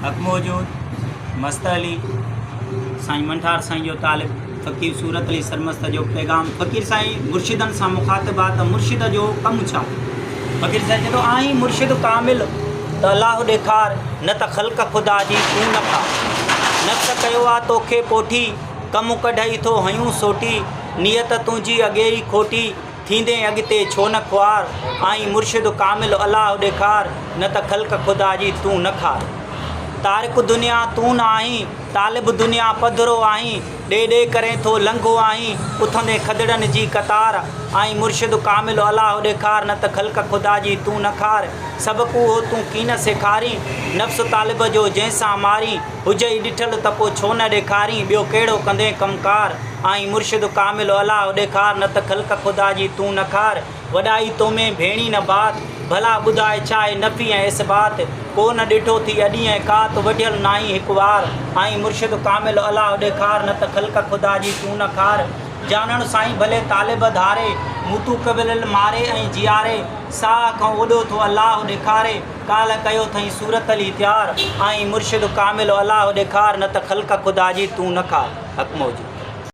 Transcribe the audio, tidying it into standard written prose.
हक मौजूद मस्त अली साईं मंठार साईं जो तालिब फ़कीर सूरत अली सरमस्त जो पैगाम फ़कीर साईं मुर्शिदन सां मुखातिबा त मुर्शिद जो कमु छा। फ़कीर साईं चवंदो आहीं मुर्शिद कामिल त अलाह ॾेखार न त ख़ल्क़ ख़ुदा जी तूं न खा। नफ़्स कयो आहे तोखे पोठी कमु कढई थो हयूं सोटी नियत तुंहिंजी अॻेरी खोटी थींदे अॻिते छो न ख्वार। आहीं मुर्शिद कामिल अलाह ॾेखार न त ख़ल्क़ ख़ुदा जी तूं न खार। तारिक दुनिया तूं न आहीं तालिब दुनिया पधरो आहीं ॾे ॾे करे थो लंघो आहीं उथंदे खदड़नि जी कतार। आहीं मुर्शिद कामिल अलाह ॾेखार न त ख़ल्क़ ख़ुदा जी तूं न खार। सबक़ु उहो तूं कीन सेखारी नफ़्स तालिब जो जंहिंसां मारी हुजई ॾिठल त पोइ छो न ॾेखारी ॿियो कहिड़ो कंदे कमकार। आहीं मुर्शिद कामिल अलाह ॾेखार न त ख़ल्क़ ख़ुदा जी तूं न खार। वॾाई तो में भेणी न बात भला ॿुधाए छा आहे नफ़ी ऐं इस्बात को न ॾिठो थी अॾी ऐं कात वढियल नाई हिकु वार। आहीं मुर्शिद कामिल अलाह ॾेखार न त ख़ल्क़ ख़ुदा जी तूं न खार। जानण साईं भले तालिब धारे मूतू कबिल मारे ऐं जियारे साह खां वॾो थो अलाह ॾेखारे काल कयो अथई सूरत अली तयार। आहीं मुर्शिद कामिल अलाह ॾेखार न त ख़ल्क़ ख़ुदा जी तूं न खार। हक़ मौजूद।